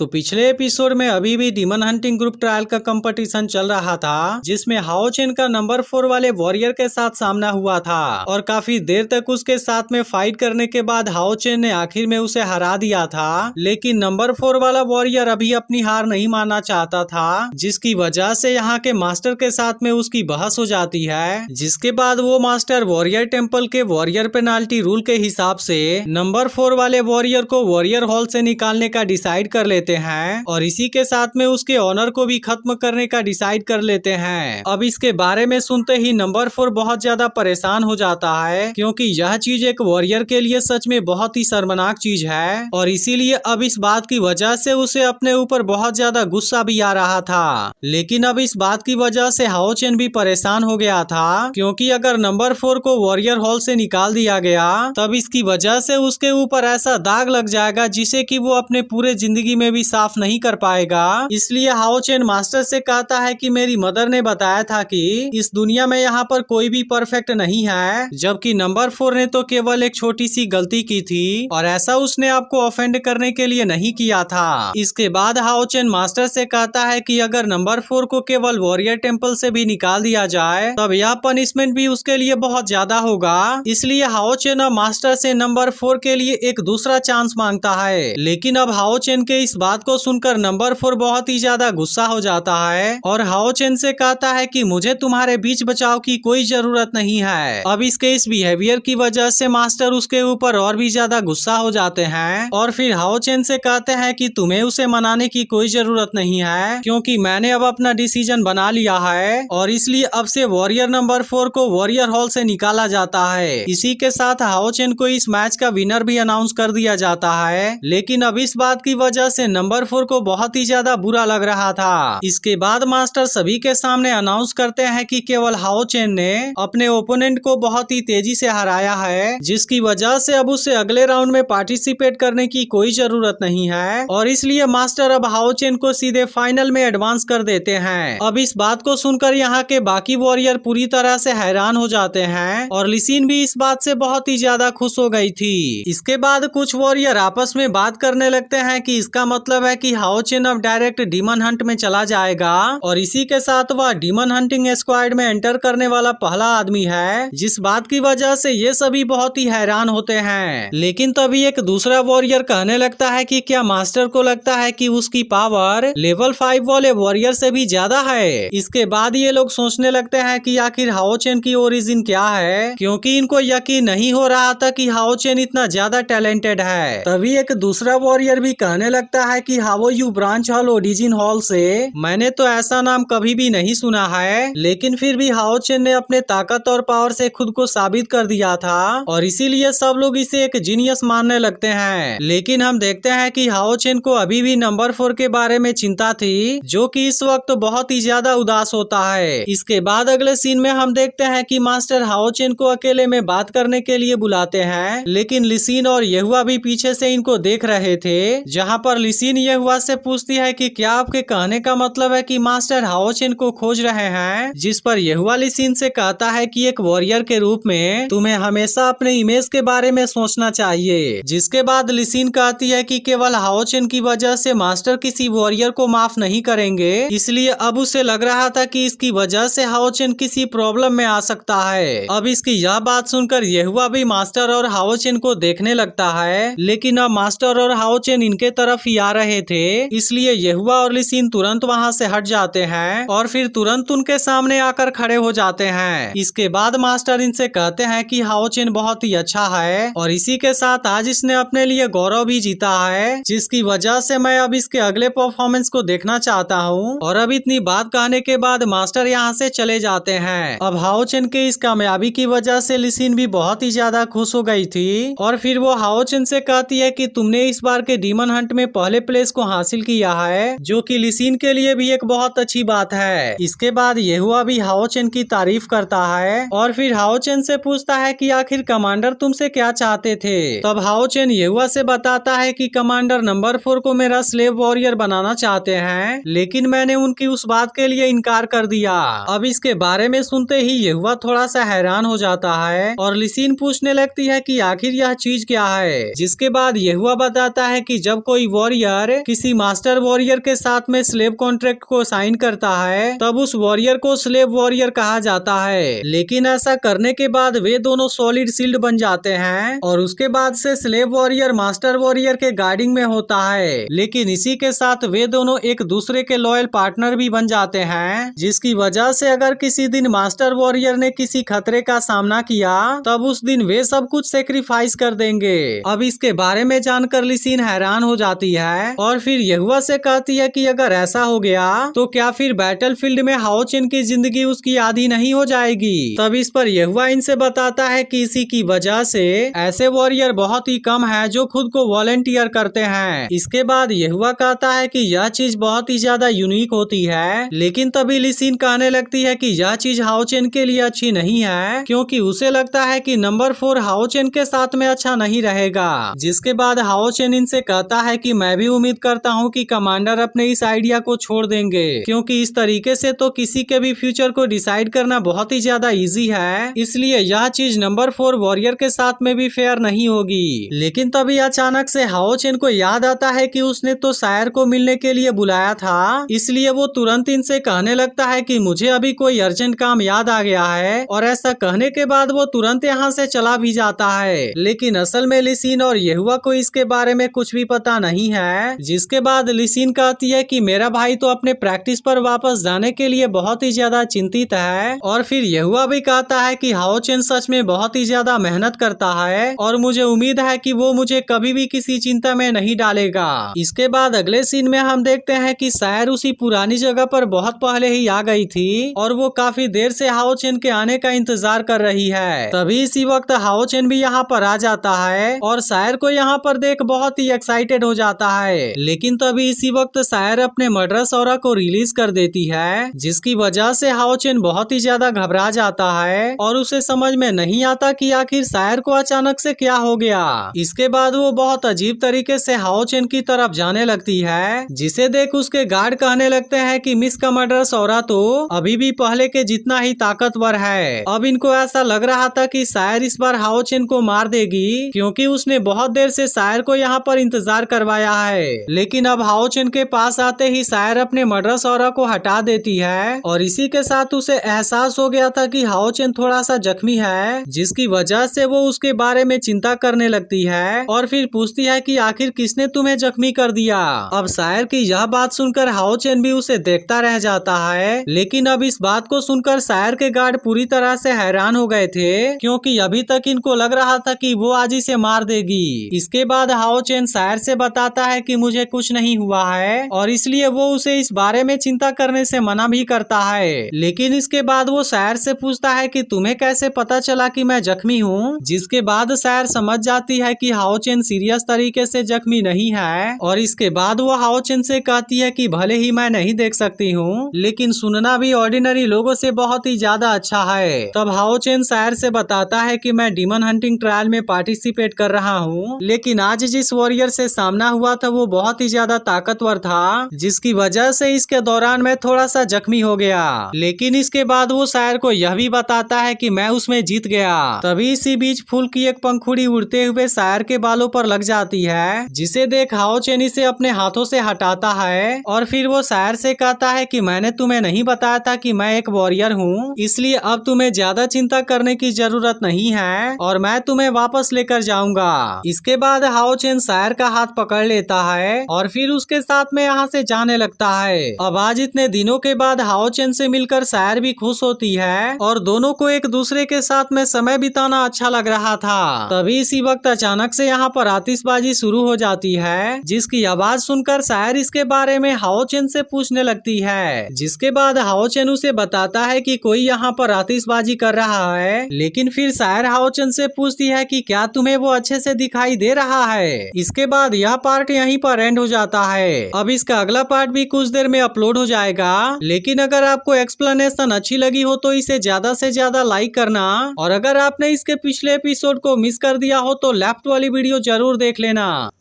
तो पिछले एपिसोड में अभी भी डीमन हंटिंग ग्रुप ट्रायल का कंपटीशन चल रहा था, जिसमें हाओ चेन का नंबर 4 वाले वॉरियर के साथ सामना हुआ था और काफी देर तक उसके साथ में फाइट करने के बाद हाओ चेन ने आखिर में उसे हरा दिया था। लेकिन नंबर 4 वाला वॉरियर अभी अपनी हार नहीं मानना चाहता था, जिसकी वजह से यहाँ के मास्टर के साथ में उसकी बहस हो जाती है। जिसके बाद वो मास्टर वॉरियर टेम्पल के वॉरियर पेनाल्टी रूल के हिसाब से नंबर 4 वाले वॉरियर को वॉरियर हॉल से निकालने का डिसाइड कर लेते हैं और इसी के साथ में उसके ऑनर को भी खत्म करने का डिसाइड कर लेते हैं। अब इसके बारे में सुनते ही नंबर 4 बहुत ज्यादा परेशान हो जाता है, क्योंकि यह चीज एक वॉरियर के लिए सच में बहुत ही शर्मनाक चीज है और इसीलिए अब इस बात की वजह से उसे अपने ऊपर बहुत ज्यादा गुस्सा भी आ रहा था। लेकिन अब इस बात की वजह से हाओ चेन भी परेशान हो गया था, क्योंकि अगर नंबर 4 को वॉरियर हॉल से निकाल दिया गया तब इसकी वजह से उसके ऊपर ऐसा दाग लग जाएगा जिसे कि वो अपने पूरे जिंदगी में भी साफ नहीं कर पाएगा। इसलिए हाओ चेन मास्टर से कहता है कि मेरी मदर ने बताया था कि इस दुनिया में यहाँ पर कोई भी परफेक्ट नहीं है, जबकि नंबर 4 ने तो केवल एक छोटी सी गलती की थी और ऐसा उसने आपको ऑफेंड करने के लिए नहीं किया था। इसके बाद हाओ चेन मास्टर से कहता है कि अगर नंबर 4 को केवल वॉरियर टेम्पल से भी निकाल दिया जाए तब यह पनिशमेंट भी उसके लिए बहुत ज्यादा होगा। इसलिए हाओ चेन अब मास्टर से नंबर 4 के लिए एक दूसरा चांस मांगता है। लेकिन अब हाओ चेन के इस बात को सुनकर नंबर 4 बहुत ही ज्यादा गुस्सा हो जाता है और हाओ चेन से कहता है कि मुझे तुम्हारे बीच बचाव की कोई जरूरत नहीं है। अब इसके इस बिहेवियर की वजह से मास्टर उसके ऊपर और भी ज्यादा गुस्सा हो जाते हैं और फिर हाओ चेन से कहते हैं कि तुम्हें उसे मनाने की कोई जरूरत नहीं है, क्योंकि मैंने अब अपना डिसीजन बना लिया है और इसलिए अब से वॉरियर नंबर 4 को वॉरियर हॉल से निकाला जाता है। इसी के साथ हाओ चेन को इस मैच का विनर भी अनाउंस कर दिया जाता है। लेकिन अब इस बात की वजह से नंबर 4 को बहुत ही ज्यादा बुरा लग रहा था। इसके बाद मास्टर सभी के सामने अनाउंस करते हैं कि केवल हाओ चेन ने अपने ओपोनेंट को बहुत ही तेजी से हराया है, जिसकी वजह से अब उसे अगले राउंड में पार्टिसिपेट करने की कोई जरूरत नहीं है और इसलिए मास्टर अब हाओ चेन को सीधे फाइनल में एडवांस कर देते हैं। अब इस बात को सुनकर यहाँ के बाकी वॉरियर पूरी तरह से हैरान हो जाते हैं और लिसिन भी इस बात से बहुत ही ज्यादा खुश हो गई थी। इसके बाद कुछ वॉरियर आपस में बात करने लगते हैं कि इसका मतलब है कि हाओ चेन अब डायरेक्ट डीमन हंट में चला जाएगा और इसी के साथ वह डीमन हंटिंग स्क्वाड में एंटर करने वाला पहला आदमी है, जिस बात की वजह से ये सभी बहुत ही हैरान होते हैं। लेकिन तभी एक दूसरा वॉरियर कहने लगता है कि क्या मास्टर को लगता है कि उसकी पावर लेवल 5 वाले वॉरियर से भी ज्यादा है। इसके बाद ये लोग सोचने लगते हैं कि आखिर हाओ चेन की ओरिजिन क्या है, क्योंकि इनको यकीन नहीं हो रहा था कि हाओ चेन इतना ज्यादा टैलेंटेड है। तभी एक दूसरा वॉरियर भी कहने लगता है कि हाओ you branch hall origin hall से मैंने तो ऐसा नाम कभी भी नहीं सुना है, लेकिन फिर भी हाओ चेन ने अपने ताकत और पावर से खुद को साबित कर दिया था और इसीलिए सब लोग इसे एक जीनियस मानने लगते हैं। लेकिन हम देखते हैं कि हाओ चेन को अभी भी नंबर 4 के बारे में चिंता थी, जो कि इस वक्त बहुत ही ज्यादा उदास होता है। इसके बाद अगले सीन में हम देखते हैं कि मास्टर हाओ चेन को अकेले में बात करने के लिए बुलाते हैं, लेकिन लिसिन और येहुआ भी पीछे से इनको देख रहे थे। जहां पर लिसिन येहुआ से पूछती है कि क्या आपके कहने का मतलब है कि मास्टर हाओ चेन को खोज रहे हैं, जिस पर येहुआ लिसिन से कहता है कि एक वॉरियर के रूप में तुम्हें हमेशा अपने इमेज के बारे में सोचना चाहिए। जिसके बाद लिसिन कहती है कि केवल हाओ चेन की वजह से मास्टर किसी वॉरियर को माफ नहीं करेंगे, इसलिए अब उसे लग रहा था कि इसकी वजह से हाओ चेन किसी प्रॉब्लम में आ सकता है। अब इसकी यह बात सुनकर येहुआ भी मास्टर और हाओ चेन को देखने लगता है, लेकिन अब मास्टर और हाओ चेन इनके तरफ ही आ रहे थे, इसलिए येहुआ और लिसिन तुरंत वहां से हट जाते हैं और फिर तुरंत उनके सामने आकर खड़े हो जाते हैं। इसके बाद मास्टर इनसे कहते हैं कि हाओ चेन बहुत ही अच्छा है और इसी के साथ आज इसने अपने लिए गौरव भी जीता है, जिसकी वजह से मैं अब इसके अगले परफॉर्मेंस को देखना चाहता हूँ। और अब इतनी बात कहने के बाद मास्टर यहाँ से चले जाते हैं। अब हाओ चेन के इस कामयाबी की वजह से लिसिन भी बहुत ही ज्यादा खुश हो गई थी और फिर वो हाओ चेन से कहती है कि तुमने इस बार के डीमन हंट में पहले प्लेस को हासिल किया है, जो कि लिसिन के लिए भी एक बहुत अच्छी बात है। इसके बाद येहुआ भी हाओ चेन की तारीफ करता है और फिर हाओ चेन से पूछता है कि आखिर कमांडर तुमसे क्या चाहते थे। तब हाओ चेन येहुआ से बताता है कि कमांडर नंबर 4 को मेरा स्लेव वॉरियर बनाना चाहते हैं, लेकिन मैंने उनकी उस बात के लिए इनकार कर दिया। अब इसके बारे में सुनते ही येहुआ थोड़ा सा हैरान हो जाता है और लिसिन पूछने लगती है कि आखिर यह चीज क्या है। जिसके बाद येहुआ बताता है कि जब कोई वॉरियर वॉरियर किसी मास्टर वॉरियर के साथ में स्लेव कॉन्ट्रैक्ट को साइन करता है तब उस वॉरियर को स्लेव वॉरियर कहा जाता है। लेकिन ऐसा करने के बाद वे दोनों सॉलिड सील्ड बन जाते हैं और उसके बाद से स्लेव वॉरियर मास्टर वॉरियर के गार्डिंग में होता है। लेकिन इसी के साथ वे दोनों एक दूसरे के लॉयल पार्टनर भी बन जाते हैं, जिसकी वजह से अगर किसी दिन मास्टर वॉरियर ने किसी खतरे का सामना किया तब उस दिन वे सब कुछ सेक्रीफाइस कर देंगे। अब इसके बारे में जानकर लिसिन हैरान हो जाती है और फिर यहुआ से कहती है कि अगर ऐसा हो गया तो क्या फिर बैटलफील्ड में हाओ चेन की जिंदगी उसकी आधी नहीं हो जाएगी। तब इस पर यहुआ इनसे बताता है कि इसी की वजह से ऐसे वॉरियर बहुत ही कम है जो खुद को वॉलंटियर करते हैं। इसके बाद यहुआ कहता है कि यह चीज बहुत ही ज्यादा यूनिक होती है, लेकिन तभी लिसिन कहने लगती है कि यह चीज हाओ चेन के लिए अच्छी नहीं है क्योंकि उसे लगता है कि नंबर 4 हाओ चेन के साथ में अच्छा नहीं रहेगा। जिसके बाद हाओ चेन इनसे कहता है कि मैं भी उम्मीद करता हूँ कि कमांडर अपने इस आइडिया को छोड़ देंगे क्योंकि इस तरीके से तो किसी के भी फ्यूचर को डिसाइड करना बहुत ही ज्यादा इजी है, इसलिए यह चीज नंबर 4 वॉरियर के साथ में भी फेयर नहीं होगी। लेकिन तभी अचानक से हाओ चेन को याद आता है कि उसने तो शायर को मिलने के लिए बुलाया था, इसलिए वो तुरंत इनसे कहने लगता है कि मुझे अभी कोई अर्जेंट काम याद आ गया है और ऐसा कहने के बाद वो तुरंत यहाँ से चला भी जाता है। लेकिन असल में लिसिन और यहुआ को इसके बारे में कुछ भी पता नहीं है। जिसके बाद लिसिन कहती है कि मेरा भाई तो अपने प्रैक्टिस पर वापस जाने के लिए बहुत ही ज्यादा चिंतित है और फिर यहुआ भी कहता है कि हाओ चेन सच में बहुत ही ज्यादा मेहनत करता है और मुझे उम्मीद है कि वो मुझे कभी भी किसी चिंता में नहीं डालेगा। इसके बाद अगले सीन में हम देखते हैं कि शायर उसी पुरानी जगह पर बहुत पहले ही आ गई थी और वो काफी देर से हाओ चेन के आने का इंतजार कर रही है। तभी इसी वक्त हाओ चेन भी यहाँ पर आ जाता है और शायर को यहाँ पर देख बहुत ही एक्साइटेड हो जाता है। लेकिन तभी इसी वक्त शायर अपने मर्डरस ऑरा को रिलीज कर देती है, जिसकी वजह से हाओ चेन बहुत ही ज्यादा घबरा जाता है और उसे समझ में नहीं आता कि आखिर शायर को अचानक से क्या हो गया। इसके बाद वो बहुत अजीब तरीके से हाओ चेन की तरफ जाने लगती है, जिसे देख उसके गार्ड कहने लगते हैं कि मिस का मर्डरस ऑरा तो अभी भी पहले के जितना ही ताकतवर है। अब इनको ऐसा लग रहा था कि शायर इस बार हाओ चेन को मार देगी क्योंकि उसने बहुत देर से शायर को यहाँ पर इंतजार करवाया है। लेकिन अब हाओ चेन के पास आते ही शायर अपने मर्डरस ऑरा को हटा देती है और इसी के साथ उसे एहसास हो गया था कि हाओ चेन थोड़ा सा जख्मी है, जिसकी वजह से वो उसके बारे में चिंता करने लगती है और फिर पूछती है कि आखिर किसने तुम्हें जख्मी कर दिया। अब शायर की यह बात सुनकर हाओ चेन भी उसे देखता रह जाता है। लेकिन अब इस बात को सुनकर शायर के गार्ड पूरी तरह से हैरान हो गए थे क्योंकि अभी तक इनको लग रहा था कि वो आज इसे मार देगी। इसके बाद हाओ चेन शायर से बताता है कि मुझे कुछ नहीं हुआ है और इसलिए वो उसे इस बारे में चिंता करने से मना भी करता है। लेकिन इसके बाद वो शायर से पूछता है कि तुम्हें कैसे पता चला कि मैं जख्मी हूँ। जिसके बाद शायर समझ जाती है कि हाओ चेन सीरियस तरीके से जख्मी नहीं है और इसके बाद वो हाओ चेन से कहती है कि भले ही मैं नहीं देख सकती हूँ लेकिन सुनना भी ऑर्डिनरी लोगों से बहुत ही ज्यादा अच्छा है। तब हाओ चेन शायर से बताता है कि मैं डीमन हंटिंग ट्रायल में पार्टिसिपेट कर रहा हूँ, लेकिन आज जिस वॉरियर से सामना हुआ था वो बहुत ही ज्यादा ताकतवर था, जिसकी वजह से इसके दौरान मैं थोड़ा सा जख्मी हो गया। लेकिन इसके बाद वो शायर को यह भी बताता है कि मैं उसमें जीत गया। तभी इसी बीच फूल की एक पंखुड़ी उड़ते हुए शायर के बालों पर लग जाती है, जिसे देख हाओ चेन इसे अपने हाथों से हटाता है और फिर वो शायर से कहता है कि मैंने तुम्हें नहीं बताया था कि मैं एक वॉरियर हूँ, इसलिए अब तुम्हें ज्यादा चिंता करने की जरूरत नहीं है और मैं तुम्हें वापस लेकर जाऊंगा। इसके बाद हाओ चेन शायर का हाथ पकड़ लेता है और फिर उसके साथ में यहाँ से जाने लगता है। अब आज इतने दिनों के बाद हाओ चेन से मिलकर शायर भी खुश होती है और दोनों को एक दूसरे के साथ में समय बिताना अच्छा लग रहा था। तभी इसी वक्त अचानक से यहाँ पर आतिशबाजी शुरू हो जाती है, जिसकी आवाज सुनकर शायर इसके बारे में हाओ चेन से पूछने लगती है। जिसके बाद हाओ चेन उसे बताता है कि कोई यहाँ पर आतिशबाजी कर रहा है, लेकिन फिर शायर हाओ चेन से पूछती है कि क्या तुम्हें वो अच्छे से दिखाई दे रहा है। इसके बाद यह पार्ट यहीं पर एंड हो जाता है। अब इसका अगला पार्ट भी कुछ देर में अपलोड हो जाएगा, लेकिन अगर आपको एक्सप्लेनेशन अच्छी लगी हो तो इसे ज्यादा से ज्यादा लाइक करना और अगर आपने इसके पिछले एपिसोड को मिस कर दिया हो तो लेफ्ट वाली वीडियो जरूर देख लेना।